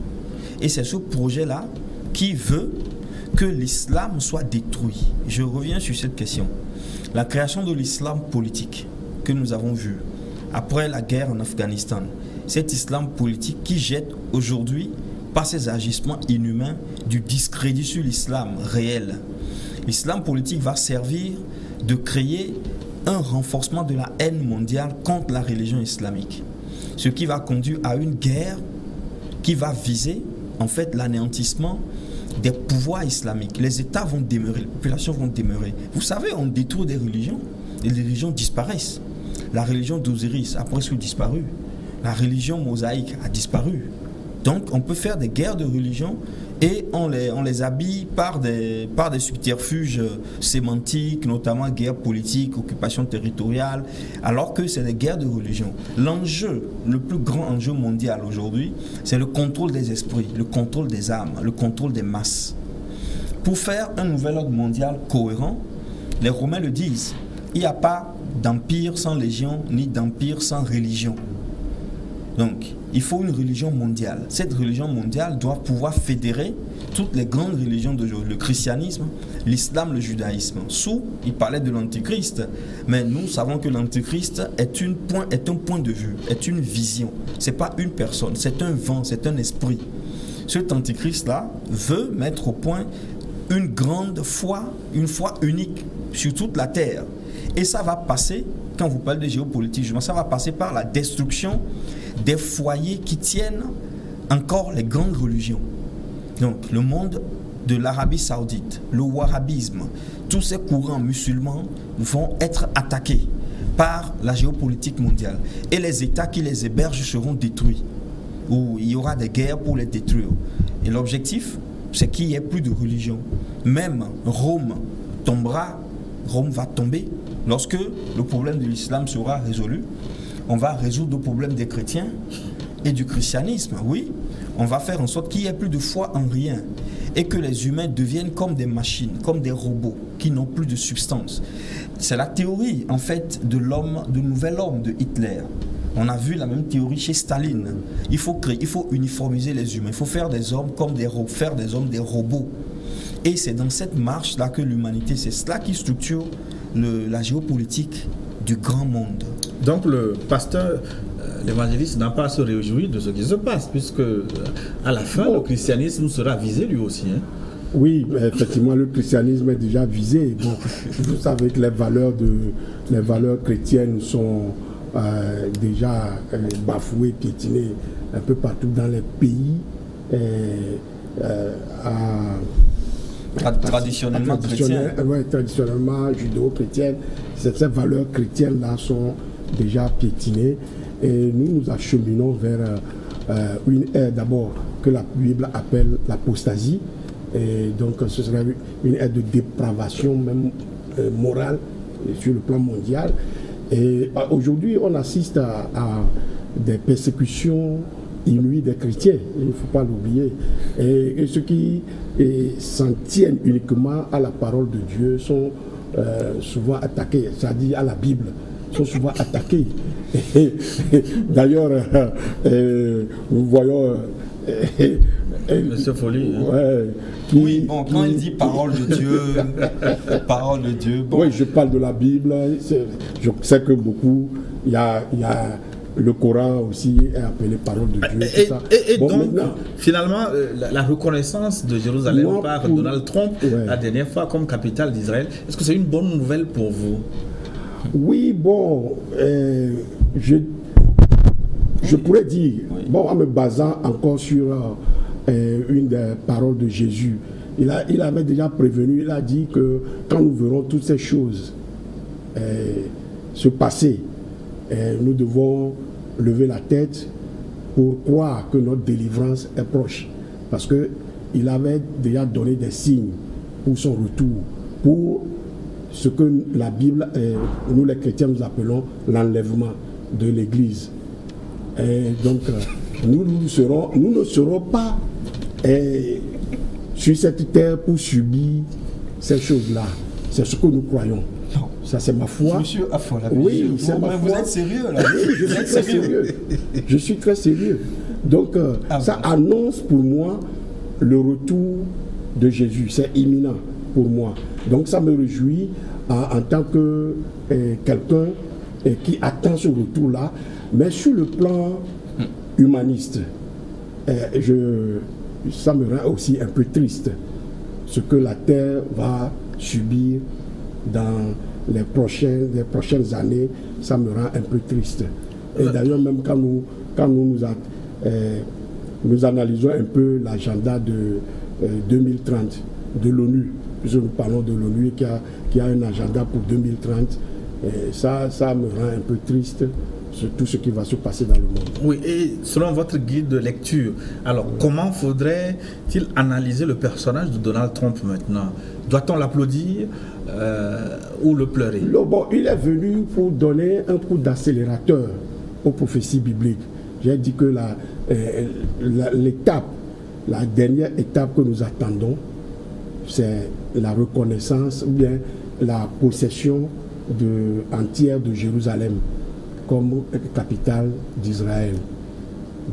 Speaker 2: Et c'est ce projet-là qui veut que l'islam soit détruit. Je reviens sur cette question. La création de l'islam politique que nous avons vu après la guerre en Afghanistan, cet islam politique qui jette aujourd'hui, par ses agissements inhumains, du discrédit sur l'islam réel. L'islam politique va servir de créer un renforcement de la haine mondiale contre la religion islamique. Ce qui va conduire à une guerre qui va viser en fait l'anéantissement des pouvoirs islamiques. Les États vont demeurer, les populations vont demeurer. Vous savez, on détruit des religions et les religions disparaissent. La religion d'Osiris a presque disparu. La religion mosaïque a disparu. Donc on peut faire des guerres de religion et on les habille par des subterfuges sémantiques, notamment guerre politique, occupation territoriale, alors que c'est des guerres de religion. L'enjeu, le plus grand enjeu mondial aujourd'hui, c'est le contrôle des esprits, le contrôle des âmes, le contrôle des masses. Pour faire un nouvel ordre mondial cohérent, les Romains le disent, il n'y a pas d'empire sans légion, ni d'empire sans religion. Donc, il faut une religion mondiale. Cette religion mondiale doit pouvoir fédérer toutes les grandes religions d'aujourd'hui. Le christianisme, l'islam, le judaïsme. Il parlait de l'antichrist, mais nous savons que l'antichrist est un point de vue, est une vision. Ce n'est pas une personne, c'est un vent, c'est un esprit. Cet antichrist-là veut mettre au point une grande foi, une foi unique sur toute la terre. Et ça va passer, quand vous parlez de géopolitique, ça va passer par la destruction des foyers qui tiennent encore les grandes religions. Donc le monde de l'Arabie Saoudite, le wahhabisme, tous ces courants musulmans vont être attaqués par la géopolitique mondiale. Et les États qui les hébergent seront détruits, ou il y aura des guerres pour les détruire. Et l'objectif, c'est qu'il n'y ait plus de religion. Même Rome tombera, Rome va tomber. Lorsque le problème de l'islam sera résolu, on va résoudre le problème des chrétiens et du christianisme, oui. On va faire en sorte qu'il n'y ait plus de foi en rien et que les humains deviennent comme des machines, comme des robots qui n'ont plus de substance. C'est la théorie, en fait, de l'homme, de nouvel homme de Hitler. On a vu la même théorie chez Staline. Il faut uniformiser les humains. Il faut faire des hommes comme des robots, faire des hommes des robots. Et c'est dans cette marche-là que l'humanité, c'est cela qui structure la géopolitique du grand monde.
Speaker 1: Donc le pasteur, l'évangéliste n'a pas à se réjouir de ce qui se passe, puisque à la fin, le christianisme sera visé lui aussi. Hein.
Speaker 4: Oui, effectivement, le christianisme est déjà visé. Bon, vous savez que les valeurs chrétiennes sont déjà bafouées, piétinées un peu partout dans les pays
Speaker 2: traditionnellement chrétiens.
Speaker 4: Oui, traditionnellement judéo-chrétiennes. Ces valeurs chrétiennes-là sont déjà piétinées. Et nous acheminons vers une ère d'abord que la Bible appelle l'apostasie. Et donc ce serait une ère de dépravation même morale sur le plan mondial. Et aujourd'hui on assiste à des persécutions inouïes des chrétiens, il ne faut pas l'oublier. Et ceux qui s'en tiennent uniquement à la parole de Dieu sont souvent attaqués, c'est-à-dire à la Bible, sont souvent attaqués. D'ailleurs, nous voyons...
Speaker 1: Monsieur Folly.
Speaker 2: Oui, bon, quand il dit parole de Dieu, bon.
Speaker 4: Oui, je parle de la Bible. Je sais que beaucoup, il y a le Coran aussi est appelé parole de Dieu.
Speaker 1: Et bon, donc, finalement, la reconnaissance de Jérusalem par Donald Trump, la dernière fois, comme capitale d'Israël, est-ce que c'est une bonne nouvelle pour vous?
Speaker 4: Oui, bon, je pourrais dire, bon, en me basant encore sur une des paroles de Jésus, il avait déjà prévenu, il a dit que quand nous verrons toutes ces choses se passer, nous devons lever la tête pour croire que notre délivrance est proche. Parce qu'il avait déjà donné des signes pour son retour, pour ce que la Bible, nous les chrétiens, nous appelons l'enlèvement de l'Église. Et donc, nous ne serons pas sur cette terre pour subir ces choses-là. C'est ce que nous croyons.
Speaker 2: Non.
Speaker 4: Ça, c'est ma foi.
Speaker 2: Monsieur Affola,
Speaker 4: oui, c'est ma foi.
Speaker 2: Vous êtes sérieux là?
Speaker 4: Oui, je suis très sérieux. Je suis très sérieux. Donc, ça annonce pour moi le retour de Jésus. C'est imminent pour moi. Donc, ça me réjouit en tant que quelqu'un qui attend ce retour-là. Mais sur le plan humaniste, ça me rend aussi un peu triste. Ce que la Terre va subir dans les prochaines années, ça me rend un peu triste. Et d'ailleurs, même quand nous analysons un peu l'agenda de 2030 de l'ONU, puisque nous parlons de l'ONU qui a un agenda pour 2030, ça me rend un peu triste sur tout ce qui va se passer dans le monde.
Speaker 1: Oui, et selon votre guide de lecture, alors comment faudrait-il analyser le personnage de Donald Trump maintenant? Doit-on l'applaudir ou le pleurer?
Speaker 4: Bon, il est venu pour donner un coup d'accélérateur aux prophéties bibliques. J'ai dit que la dernière étape que nous attendons, c'est la reconnaissance ou bien la possession entière de Jérusalem comme capitale d'Israël.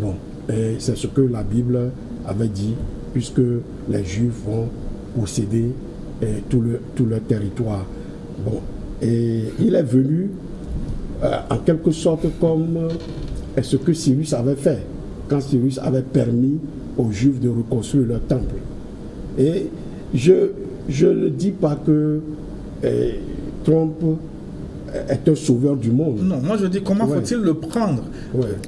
Speaker 4: Bon, et c'est ce que la Bible avait dit, puisque les Juifs vont posséder tout leur territoire. Bon, et il est venu en quelque sorte comme ce que Cyrus avait fait, quand Cyrus avait permis aux Juifs de reconstruire leur temple. Et je ne dis pas que Trump est un sauveur du monde.
Speaker 1: Non, moi je dis comment faut-il le prendre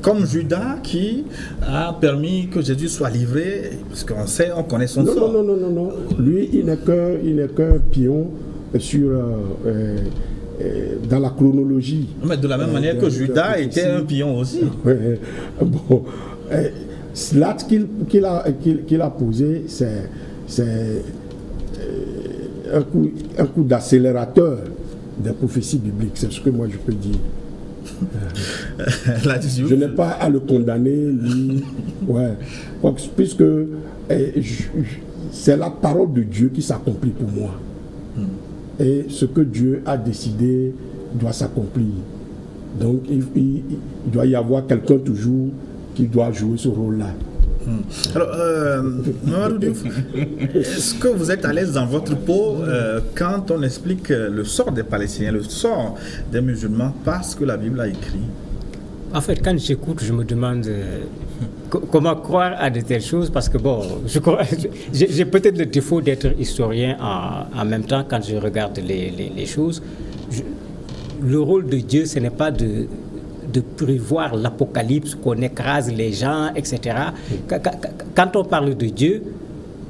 Speaker 1: comme Judas qui a permis que Jésus soit livré, parce on connaît son sort.
Speaker 4: Non. Lui, il n'est qu'un pion sur, dans la chronologie.
Speaker 1: Mais de la même manière que Judas était un pion aussi.
Speaker 4: Bon, l'acte qu'il a posé, c'est un coup d'accélérateur des prophéties bibliques, c'est ce que moi je peux dire. Je n'ai pas à le condamner, lui. Puisque c'est la parole de Dieu qui s'accomplit pour moi. Et ce que Dieu a décidé doit s'accomplir. Donc il doit y avoir quelqu'un toujours qui doit jouer ce rôle-là.
Speaker 1: Alors, Mamadou Diouf, est-ce que vous êtes à l'aise dans votre peau quand on explique le sort des Palestiniens, le sort des musulmans, parce que la Bible a écrit?
Speaker 3: En fait, quand j'écoute, je me demande comment croire à de telles choses, parce que bon, j'ai peut-être le défaut d'être historien en même temps quand je regarde les choses. Le rôle de Dieu, ce n'est pas de prévoir l'apocalypse, qu'on écrase les gens, etc. Quand on parle de Dieu,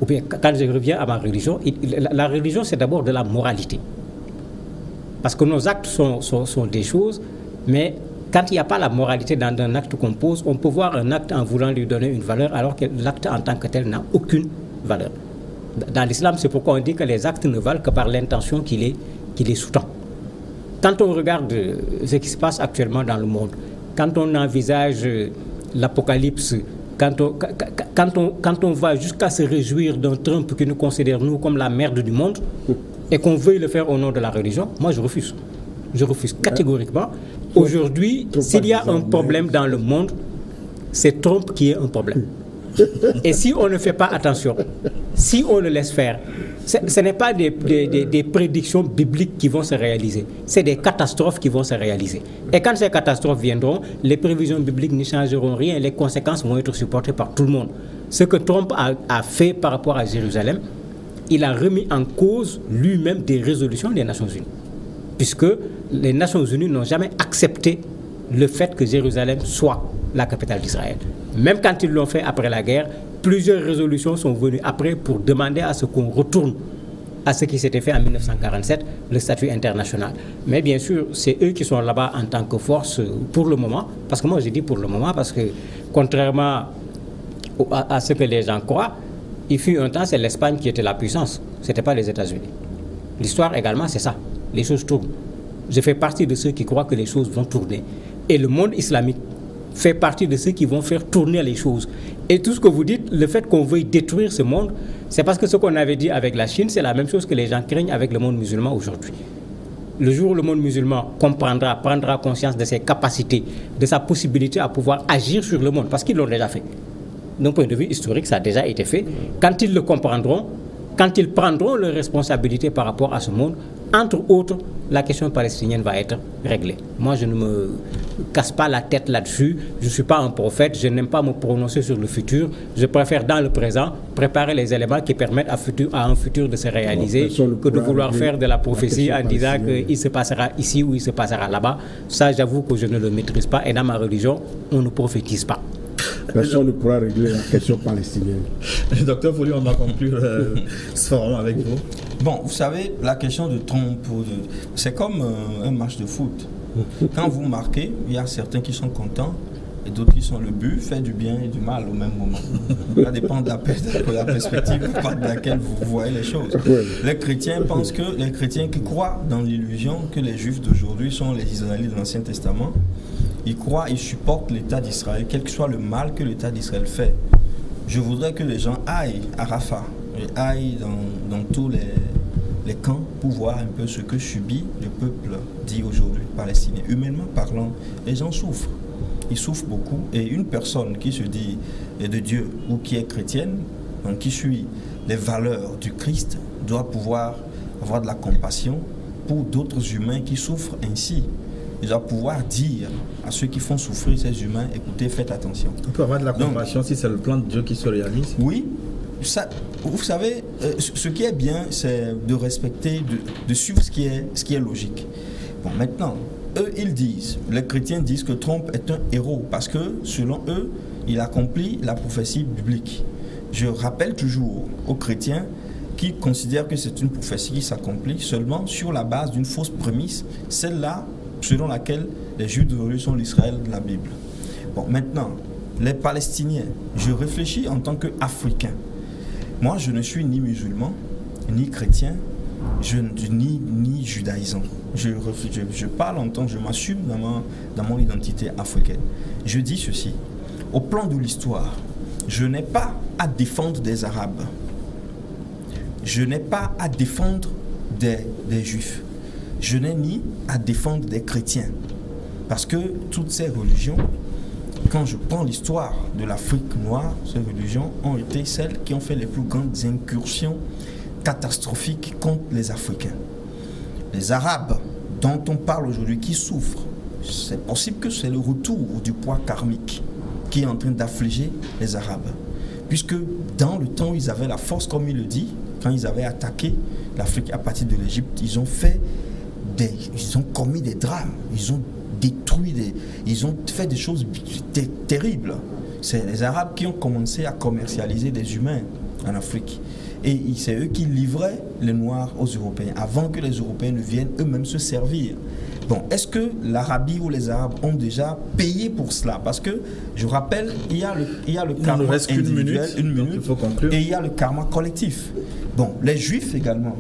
Speaker 3: ou bien quand je reviens à ma religion, la religion c'est d'abord de la moralité. Parce que nos actes sont des choses, mais quand il n'y a pas la moralité dans un acte qu'on pose, on peut voir un acte en voulant lui donner une valeur, alors que l'acte en tant que tel n'a aucune valeur. Dans l'islam, c'est pourquoi on dit que les actes ne valent que par l'intention qui les sous-tend. Quand on regarde ce qui se passe actuellement dans le monde, quand on envisage l'apocalypse, quand on va jusqu'à se réjouir d'un Trump qui nous considère, nous, comme la merde du monde, et qu'on veuille le faire au nom de la religion, moi je refuse. Je refuse catégoriquement. Aujourd'hui, s'il y a un problème dans le monde, c'est Trump qui est un problème. Et si on ne fait pas attention, si on le laisse faire, ce n'est pas des prédictions bibliques qui vont se réaliser, c'est des catastrophes qui vont se réaliser. Et quand ces catastrophes viendront, les prévisions bibliques ne changeront rien, les conséquences vont être supportées par tout le monde. Ce que Trump a fait par rapport à Jérusalem, il a remis en cause lui-même des résolutions des Nations Unies. Puisque les Nations Unies n'ont jamais accepté le fait que Jérusalem soit la capitale d'Israël. Même quand ils l'ont fait après la guerre, plusieurs résolutions sont venues après pour demander à ce qu'on retourne à ce qui s'était fait en 1947, le statut international. Mais bien sûr, c'est eux qui sont là-bas en tant que force pour le moment. Parce que moi, j'ai dit pour le moment, parce que contrairement à ce que les gens croient, il fut un temps, c'est l'Espagne qui était la puissance. Ce n'était pas les États-Unis. L'histoire également, c'est ça. Les choses tournent. Je fais partie de ceux qui croient que les choses vont tourner. Et le monde islamique fait partie de ceux qui vont faire tourner les choses. Et tout ce que vous dites, le fait qu'on veuille détruire ce monde, c'est parce que ce qu'on avait dit avec la Chine, c'est la même chose que les gens craignent avec le monde musulman aujourd'hui. Le jour où le monde musulman prendra conscience de ses capacités, de sa possibilité à pouvoir agir sur le monde, parce qu'ils l'ont déjà fait. D'un point de vue historique, ça a déjà été fait. Quand ils le comprendront, quand ils prendront leurs responsabilités par rapport à ce monde, entre autres, la question palestinienne va être réglée. Moi, je ne me casse pas la tête là-dessus. Je ne suis pas un prophète. Je n'aime pas me prononcer sur le futur. Je préfère, dans le présent, préparer les éléments qui permettent à un futur de se réaliser que de vouloir faire de la prophétie en disant qu'il se passera ici ou il se passera là-bas. Ça, j'avoue que je ne le maîtrise pas. Et dans ma religion, on ne prophétise pas.
Speaker 4: Personne ne pourra régler la question palestinienne.
Speaker 1: Docteur Folli, on va conclure ce forum avec vous.
Speaker 2: Bon, vous savez, la question de Trump, c'est comme un match de foot. Quand vous marquez, il y a certains qui sont contents et d'autres qui sont le but, fait du bien et du mal au même moment. Ça dépend de la perspective de laquelle vous voyez les choses. Les chrétiens pensent que, les chrétiens qui croient dans l'illusion que les juifs d'aujourd'hui sont les Israélites de l'Ancien Testament, ils croient, ils supportent l'État d'Israël, quel que soit le mal que l'État d'Israël fait. Je voudrais que les gens aillent à Rafah, et aillent dans tous les camps pour voir un peu ce que subit le peuple dit aujourd'hui palestinien. Humainement parlant, les gens souffrent. Ils souffrent beaucoup. Et une personne qui se dit de Dieu ou qui est chrétienne, donc qui suit les valeurs du Christ, doit pouvoir avoir de la compassion pour d'autres humains qui souffrent ainsi. Il doit pouvoir dire à ceux qui font souffrir ces humains, écoutez, faites attention.
Speaker 1: On peut avoir de la compassion si c'est le plan de Dieu qui se réalise.
Speaker 2: Oui. Ça, vous savez, ce qui est bien, c'est de respecter, de suivre ce qui est logique. Bon, maintenant, eux, ils disent, les chrétiens disent que Trump est un héros parce que, selon eux, il accomplit la prophétie biblique. Je rappelle toujours aux chrétiens qui considèrent que c'est une prophétie qui s'accomplit seulement sur la base d'une fausse prémisse, celle-là selon laquelle les Juifs d'aujourd'hui sont l'Israël de la Bible. Bon, maintenant, les Palestiniens, je réfléchis en tant qu'Africain. Moi, je ne suis ni musulman, ni chrétien, ni judaïsant. Je parle en tant que je m'assume dans mon identité africaine. Je dis ceci, au plan de l'histoire, je n'ai pas à défendre des Arabes. Je n'ai pas à défendre des Juifs. Je n'ai ni à défendre des chrétiens. Parce que toutes ces religions, quand je prends l'histoire de l'Afrique noire, ces religions ont été celles qui ont fait les plus grandes incursions catastrophiques contre les Africains. Les Arabes dont on parle aujourd'hui qui souffrent, c'est possible que c'est le retour du poids karmique qui est en train d'affliger les Arabes. Puisque dans le temps où ils avaient la force, comme il le dit, quand ils avaient attaqué l'Afrique à partir de l'Égypte, ils ont commis des drames, ils ont détruit, ils ont fait des choses terribles. C'est les Arabes qui ont commencé à commercialiser des humains en Afrique. Et c'est eux qui livraient les Noirs aux Européens, avant que les Européens ne viennent eux-mêmes se servir. Bon, est-ce que l'Arabie ou les Arabes ont déjà payé pour cela? Parce que, je rappelle, il y a le karma individuel, une minute,
Speaker 1: il faut conclure.
Speaker 2: Et il y a le karma collectif. Bon, les Juifs également.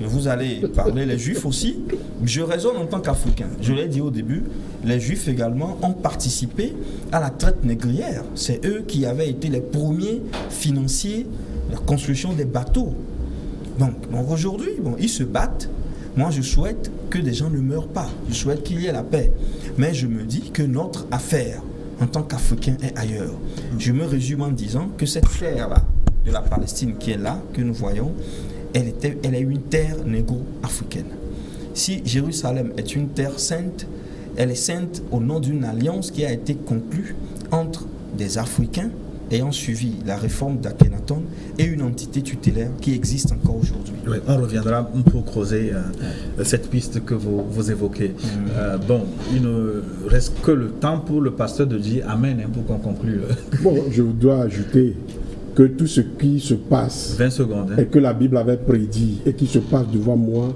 Speaker 2: Vous allez parler, les Juifs aussi. Je raisonne en tant qu'Africain. Je l'ai dit au début, les Juifs également ont participé à la traite négrière. C'est eux qui avaient été les premiers financiers de la construction des bateaux. Donc aujourd'hui, ils se battent. Moi, je souhaite que des gens ne meurent pas. Je souhaite qu'il y ait la paix. Mais je me dis que notre affaire, en tant qu'Africain, est ailleurs. Je me résume en disant que cette terre-là, de la Palestine qui est là, que nous voyons, elle est une terre négro-africaine. Si Jérusalem est une terre sainte, elle est sainte au nom d'une alliance qui a été conclue entre des Africains ayant suivi la réforme d'Akhenaton et une entité tutélaire qui existe encore aujourd'hui.
Speaker 1: Oui, on reviendra pour creuser cette piste que vous évoquez. Il ne reste que le temps pour le pasteur de dire Amen pour qu'on conclue.
Speaker 4: Bon, je dois ajouter que tout ce qui se passe
Speaker 1: 20 secondes,
Speaker 4: et que la Bible avait prédit et qui se passe devant moi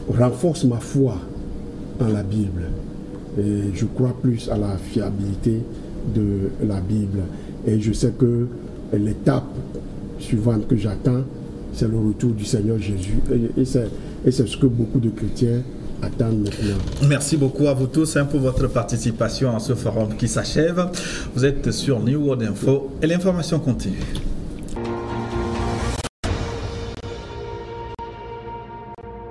Speaker 4: renforce ma foi en la Bible. Et je crois plus à la fiabilité de la Bible. Et je sais que l'étape suivante que j'attends, c'est le retour du Seigneur Jésus. Et c'est ce que beaucoup de chrétiens attendent maintenant.
Speaker 1: Merci beaucoup à vous tous pour votre participation à ce forum qui s'achève. Vous êtes sur New World Info et l'information continue.